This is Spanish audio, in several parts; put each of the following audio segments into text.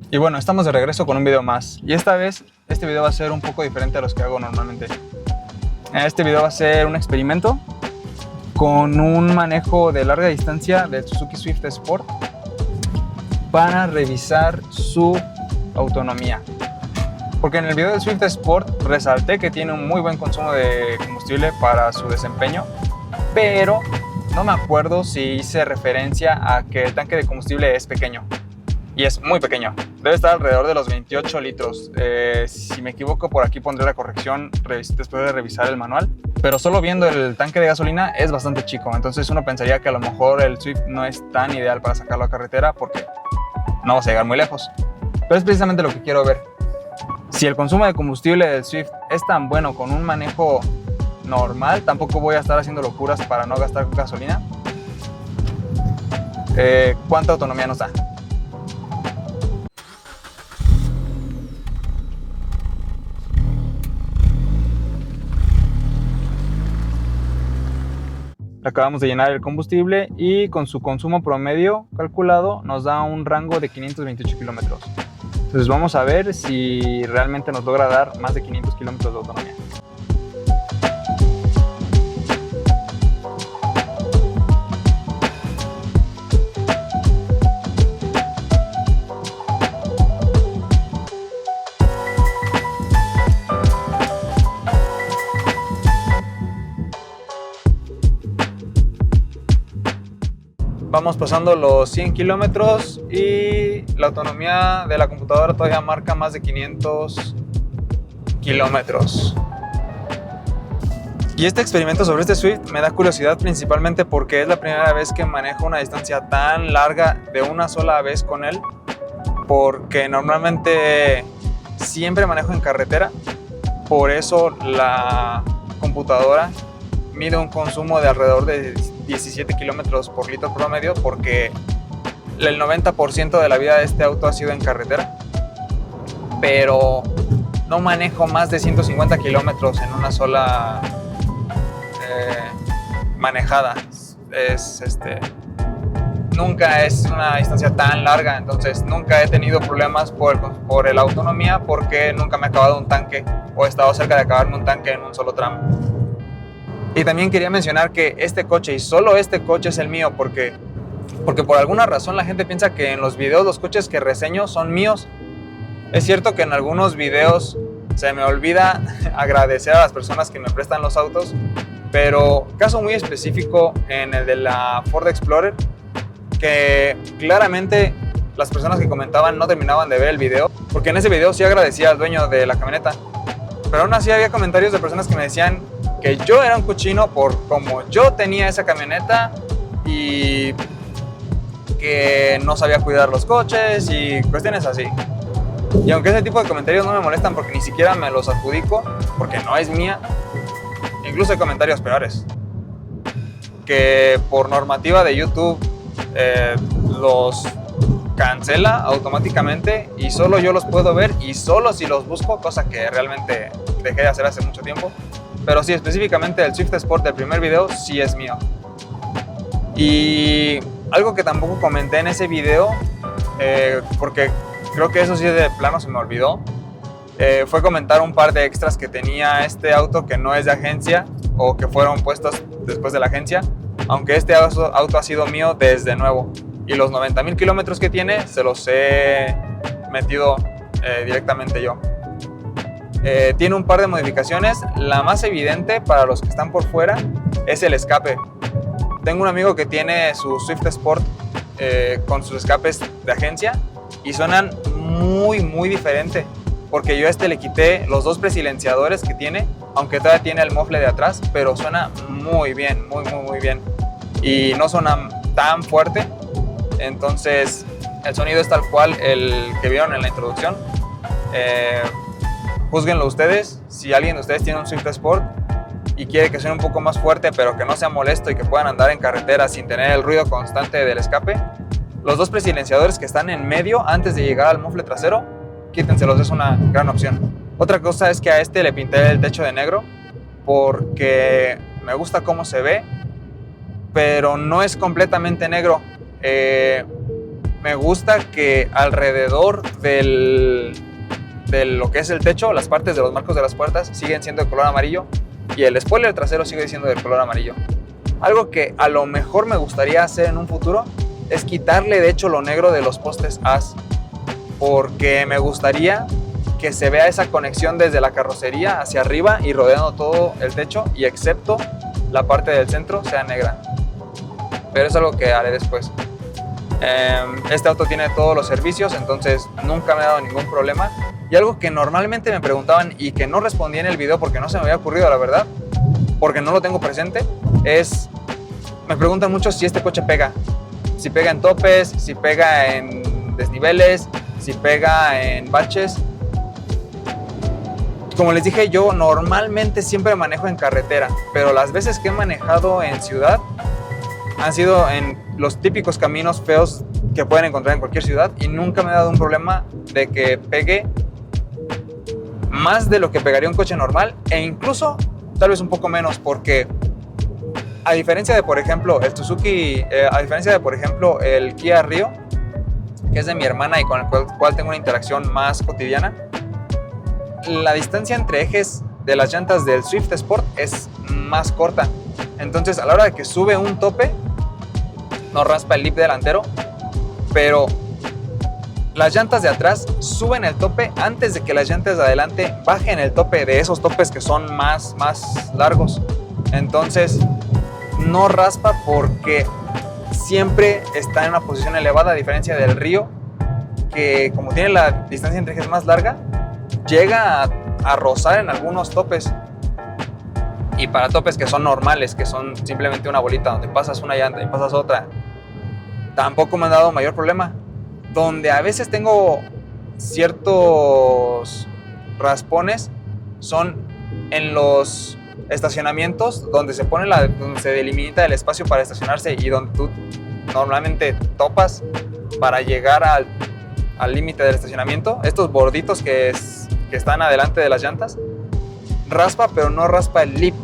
Y bueno, estamos de regreso con un video más. Y esta vez, este video va a ser un poco diferente a los que hago normalmente. Este video va a ser un experimento con un manejo de larga distancia del Suzuki Swift Sport para revisar su autonomía. Porque en el video del Swift Sport resalté que tiene un muy buen consumo de combustible para su desempeño, pero no me acuerdo si hice referencia a que el tanque de combustible es pequeño. Y es muy pequeño, debe estar alrededor de los 28 litros. Si me equivoco, por aquí pondré la corrección después de revisar el manual. Pero solo viendo el tanque de gasolina es bastante chico, entonces uno pensaría que a lo mejor el Swift no es tan ideal para sacarlo a carretera porque no vas a llegar muy lejos. Pero es precisamente lo que quiero ver. Si el consumo de combustible del Swift es tan bueno con un manejo normal, tampoco voy a estar haciendo locuras para no gastar gasolina. ¿Cuánta autonomía nos da? Acabamos de llenar el combustible y con su consumo promedio calculado nos da un rango de 528 kilómetros. Entonces vamos a ver si realmente nos logra dar más de 500 kilómetros de autonomía. Vamos pasando los 100 kilómetros y la autonomía de la computadora todavía marca más de 500 kilómetros. Y este experimento sobre este Swift me da curiosidad principalmente porque es la primera vez que manejo una distancia tan larga de una sola vez con él, porque normalmente siempre manejo en carretera, por eso la computadora mide un consumo de alrededor de 17 kilómetros por litro promedio, porque el 90% de la vida de este auto ha sido en carretera, pero no manejo más de 150 kilómetros en una sola manejada. Nunca es una distancia tan larga, entonces nunca he tenido problemas por la autonomía, porque nunca me he acabado un tanque o he estado cerca de acabarme un tanque en un solo tramo. Y también quería mencionar que este coche, y solo este coche, es el mío, porque por alguna razón la gente piensa que en los videos los coches que reseño son míos. Es cierto que en algunos videos se me olvida agradecer a las personas que me prestan los autos, pero caso muy específico en el de la Ford Explorer, que claramente las personas que comentaban no terminaban de ver el video, porque en ese video sí agradecía al dueño de la camioneta, pero aún así había comentarios de personas que me decían que yo era un cochino por cómo yo tenía esa camioneta y que no sabía cuidar los coches y cuestiones así. Y aunque ese tipo de comentarios no me molestan porque ni siquiera me los adjudico, porque no es mía, incluso hay comentarios peores, que por normativa de YouTube los cancela automáticamente y solo yo los puedo ver y solo si los busco, cosa que realmente dejé de hacer hace mucho tiempo. Pero sí, específicamente el Swift Sport del primer video sí es mío. Y algo que tampoco comenté en ese video, porque creo que eso sí de plano se me olvidó, fue comentar un par de extras que tenía este auto que no es de agencia o que fueron puestos después de la agencia, aunque este auto ha sido mío desde nuevo. Y los 90,000 kilómetros que tiene se los he metido directamente yo. Tiene un par de modificaciones. La más evidente para los que están por fuera es el escape. Tengo un amigo que tiene su Swift Sport con sus escapes de agencia y suenan muy diferente, porque yo a este le quité los dos presilenciadores que tiene, aunque todavía tiene el mofle de atrás, pero suena muy bien, muy bien, y no suena tan fuerte. Entonces el sonido es tal cual el que vieron en la introducción. Júzguenlo ustedes. Si alguien de ustedes tiene un Swift Sport y quiere que suene un poco más fuerte pero que no sea molesto y que puedan andar en carretera sin tener el ruido constante del escape, los dos presilenciadores que están en medio antes de llegar al mofle trasero, quítenselos, es una gran opción. Otra cosa es que a este le pinté el techo de negro porque me gusta cómo se ve, pero no es completamente negro. me gusta que alrededor de lo que es el techo, las partes de los marcos de las puertas siguen siendo de color amarillo y el spoiler trasero sigue siendo de color amarillo. Algo que a lo mejor me gustaría hacer en un futuro es quitarle de hecho lo negro de los postes as, porque me gustaría que se vea esa conexión desde la carrocería hacia arriba y rodeando todo el techo, y excepto la parte del centro sea negra. Pero es algo que haré después. Este auto tiene todos los servicios, entonces nunca me ha dado ningún problema. Y algo que normalmente me preguntaban y que no respondí en el video porque no se me había ocurrido, la verdad, porque no lo tengo presente, es, me preguntan mucho si este coche pega. Si pega en topes, si pega en desniveles, si pega en baches. Como les dije, yo normalmente siempre manejo en carretera, pero las veces que he manejado en ciudad han sido en los típicos caminos feos que pueden encontrar en cualquier ciudad, y nunca me ha dado un problema de que pegue más de lo que pegaría un coche normal, e incluso tal vez un poco menos, porque a diferencia de, por ejemplo, el Suzuki, a diferencia de, por ejemplo, el Kia Rio, que es de mi hermana y con el cual tengo una interacción más cotidiana, la distancia entre ejes de las llantas del Swift Sport es más corta. Entonces, a la hora de que sube un tope, no raspa el lip delantero, pero las llantas de atrás suben el tope antes de que las llantas de adelante bajen el tope de esos topes que son más largos. Entonces, no raspa porque siempre está en una posición elevada, a diferencia del Rio, que como tiene la distancia entre ejes más larga, llega a rozar en algunos topes. Y para topes que son normales, que son simplemente una bolita donde pasas una llanta y pasas otra, tampoco me han dado mayor problema. Donde a veces tengo ciertos raspones son en los estacionamientos donde se pone donde se delimita el espacio para estacionarse y donde tú normalmente topas para llegar al límite del estacionamiento. Estos borditos que están adelante de las llantas, raspa, pero no raspa el lip,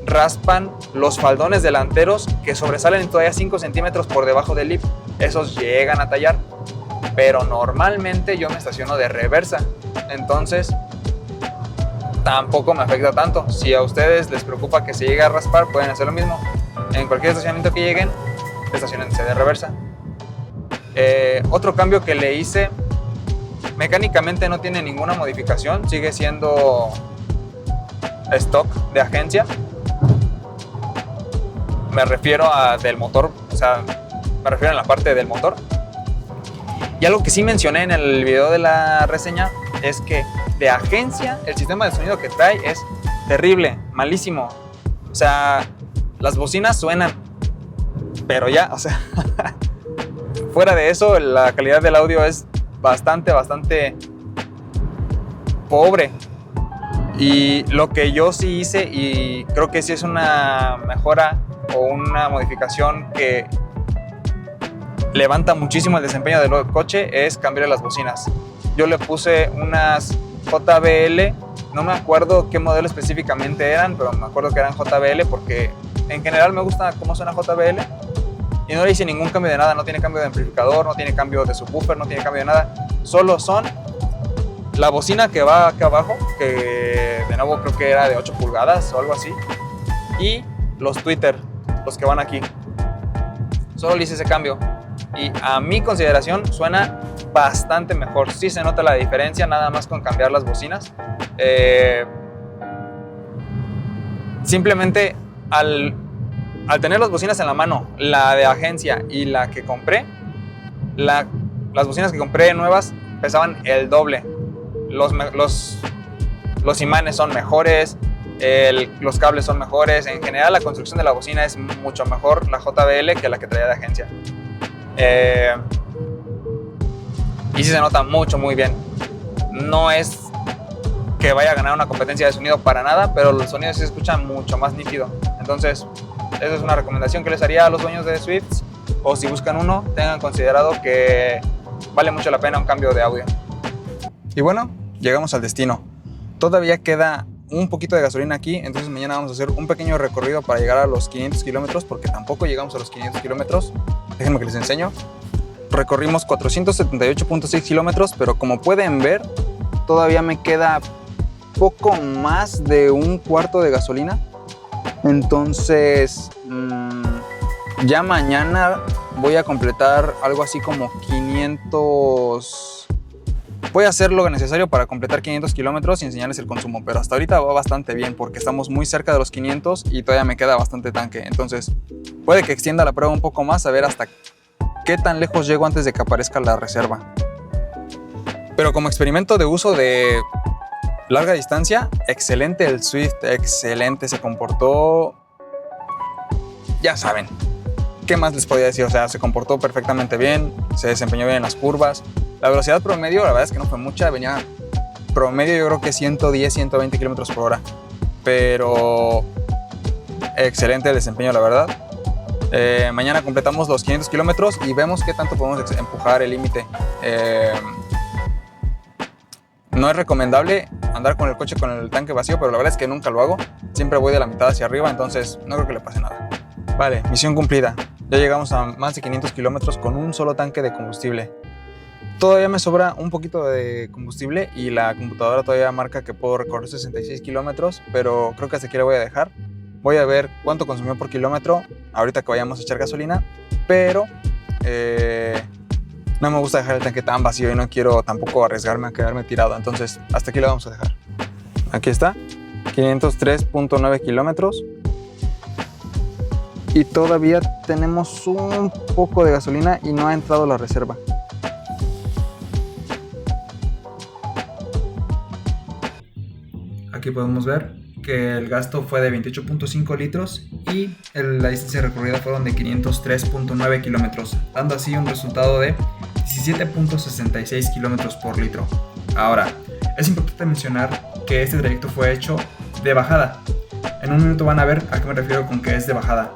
raspan los faldones delanteros que sobresalen todavía 5 centímetros por debajo del lip. Esos llegan a tallar, pero normalmente yo me estaciono de reversa, entonces tampoco me afecta tanto. Si a ustedes les preocupa que se llegue a raspar, pueden hacer lo mismo. En cualquier estacionamiento que lleguen, estacionense de reversa. Otro cambio que le hice, mecánicamente no tiene ninguna modificación, sigue siendo stock de agencia. Me refiero a del motor, o sea, me refiero a la parte del motor. Y algo que sí mencioné en el video de la reseña es que de agencia el sistema de sonido que trae es terrible, malísimo. O sea, las bocinas suenan, pero ya, o sea, fuera de eso, la calidad del audio es bastante pobre. Y lo que yo sí hice, y creo que sí es una mejora o una modificación que levanta muchísimo el desempeño del coche, es cambiar las bocinas. Yo le puse unas JBL, no me acuerdo qué modelo específicamente eran, pero me acuerdo que eran JBL porque en general me gusta cómo suena JBL, y no le hice ningún cambio de nada. No tiene cambio de amplificador, no tiene cambio de subwoofer, no tiene cambio de nada. Solo son la bocina que va acá abajo, que de nuevo creo que era de 8 pulgadas o algo así, y los tweeter, los que van aquí. Solo le hice ese cambio y a mi consideración suena bastante mejor. Sí se nota la diferencia nada más con cambiar las bocinas. Simplemente al tener las bocinas en la mano, la de agencia y la que compré, las bocinas que compré nuevas pesaban el doble. Los imanes son mejores, los cables son mejores. En general la construcción de la bocina es mucho mejor la JBL que la que traía de agencia. Y sí se nota muy bien. No es que vaya a ganar una competencia de sonido para nada, pero el sonido sí se escucha mucho más nítido. Entonces, esa es una recomendación que les haría a los dueños de Swifts, o si buscan uno, tengan considerado que vale mucho la pena un cambio de audio. Y bueno, llegamos al destino. Todavía queda un poquito de gasolina aquí, entonces mañana vamos a hacer un pequeño recorrido para llegar a los 500 kilómetros, porque tampoco llegamos a los 500 kilómetros. Déjenme que les enseño. recorrimos 478.6 kilómetros, pero como pueden ver, todavía me queda poco más de un cuarto de gasolina. Entonces, ya mañana voy a completar algo así como 500... Voy a hacer lo necesario para completar 500 kilómetros y enseñarles el consumo, pero hasta ahorita va bastante bien porque estamos muy cerca de los 500 y todavía me queda bastante tanque. Entonces, puede que extienda la prueba un poco más, a ver hasta qué tan lejos llego antes de que aparezca la reserva. Pero como experimento de uso de larga distancia, excelente el Swift, excelente, se comportó, ya saben, ¿qué más les podía decir? O sea, se comportó perfectamente bien, se desempeñó bien en las curvas. La velocidad promedio, la verdad es que no fue mucha, venía promedio yo creo que 110, 120 kilómetros por hora. Pero excelente el desempeño, la verdad. Mañana completamos los 500 kilómetros y vemos qué tanto podemos empujar el límite. No es recomendable andar con el coche con el tanque vacío, pero la verdad es que nunca lo hago. Siempre voy de la mitad hacia arriba, entonces no creo que le pase nada. Vale, misión cumplida. Ya llegamos a más de 500 kilómetros con un solo tanque de combustible. Todavía me sobra un poquito de combustible y la computadora todavía marca que puedo recorrer 66 kilómetros, pero creo que hasta aquí le voy a dejar. Voy a ver cuánto consumió por kilómetro ahorita que vayamos a echar gasolina, pero no me gusta dejar el tanque tan vacío y no quiero tampoco arriesgarme a quedarme tirado, entonces hasta aquí lo vamos a dejar. Aquí está, 503.9 kilómetros y todavía tenemos un poco de gasolina y no ha entrado la reserva. Aquí podemos ver que el gasto fue de 28.5 litros y la distancia recorrida fueron de 503.9 kilómetros, dando así un resultado de 17.66 kilómetros por litro. Ahora, es importante mencionar que este trayecto fue hecho de bajada. En un minuto van a ver a qué me refiero con que es de bajada,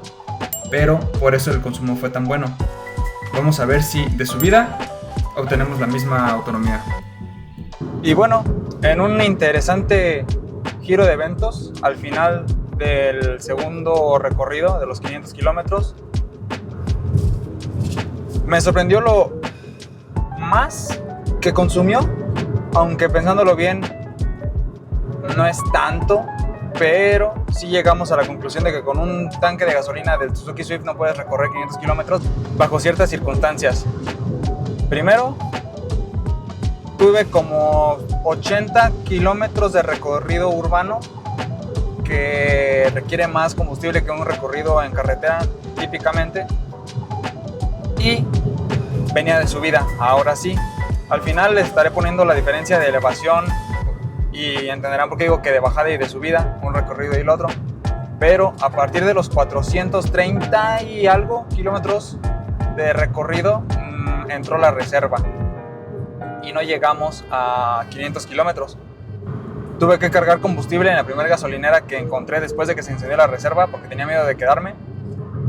pero por eso el consumo fue tan bueno. Vamos a ver si de subida obtenemos la misma autonomía. Y bueno, en un interesante giro de eventos, al final del segundo recorrido de los 500 kilómetros, me sorprendió lo más que consumió, aunque pensándolo bien no es tanto, pero sí llegamos a la conclusión de que con un tanque de gasolina del Suzuki Swift no puedes recorrer 500 kilómetros bajo ciertas circunstancias. Primero, tuve como 80 kilómetros de recorrido urbano, que requiere más combustible que un recorrido en carretera típicamente, y venía de subida. Ahora sí, al final les estaré poniendo la diferencia de elevación y entenderán por qué digo que de bajada y de subida, un recorrido y el otro. Pero a partir de los 430 y algo kilómetros de recorrido entró la reserva y no llegamos a 500 kilómetros. Tuve que cargar combustible en la primera gasolinera que encontré después de que se encendió la reserva porque tenía miedo de quedarme,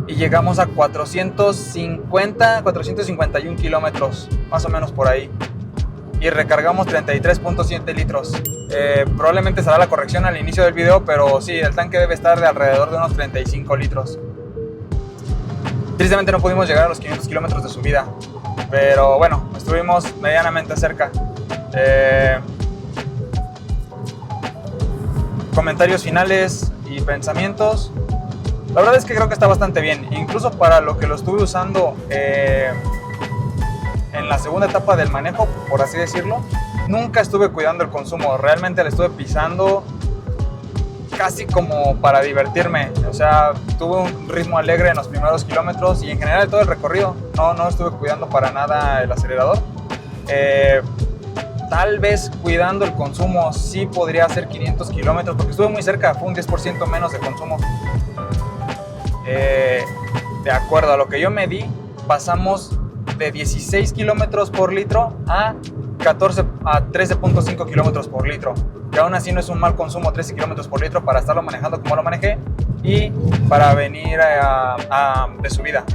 y llegamos a 451 kilómetros, más o menos por ahí, y recargamos 33.7 litros. Probablemente será la corrección al inicio del video, pero sí, el tanque debe estar de alrededor de unos 35 litros. Tristemente no pudimos llegar a los 500 kilómetros de subida, pero bueno, estuvimos medianamente cerca. Comentarios finales y pensamientos. La verdad es que creo que está bastante bien, incluso para lo que lo estuve usando en la segunda etapa del manejo, por así decirlo. Nunca estuve cuidando el consumo, realmente le estuve pisando casi como para divertirme. O sea, tuve un ritmo alegre en los primeros kilómetros y en general todo el recorrido. No estuve cuidando para nada el acelerador. Tal vez cuidando el consumo sí podría hacer 500 kilómetros, porque estuve muy cerca, fue un 10% menos de consumo. De acuerdo a lo que yo medí, pasamos de 16 kilómetros por litro a 13.5 kilómetros por litro, que aún así no es un mal consumo, 13 kilómetros por litro para estarlo manejando como lo manejé y para venir de subida.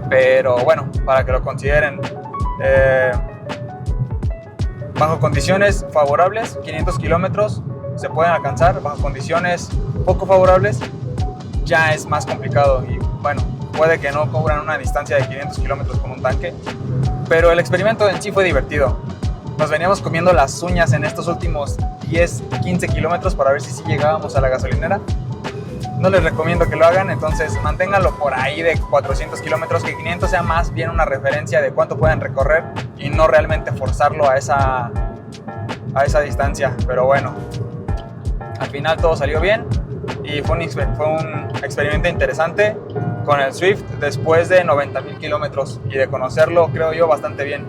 Pero bueno, para que lo consideren, bajo condiciones favorables 500 kilómetros se pueden alcanzar, bajo condiciones poco favorables ya es más complicado. Y bueno, puede que no cubran una distancia de 500 kilómetros con un tanque, pero el experimento en sí fue divertido. Nos veníamos comiendo las uñas en estos últimos 10, 15 kilómetros para ver si sí llegábamos a la gasolinera. No les recomiendo que lo hagan, entonces manténganlo por ahí de 400 kilómetros, que 500 sea más bien una referencia de cuánto pueden recorrer y no realmente forzarlo a esa distancia. Pero bueno, al final todo salió bien y fue un experimento interesante con el Zwift después de 90,000 kilómetros y de conocerlo, creo yo, bastante bien.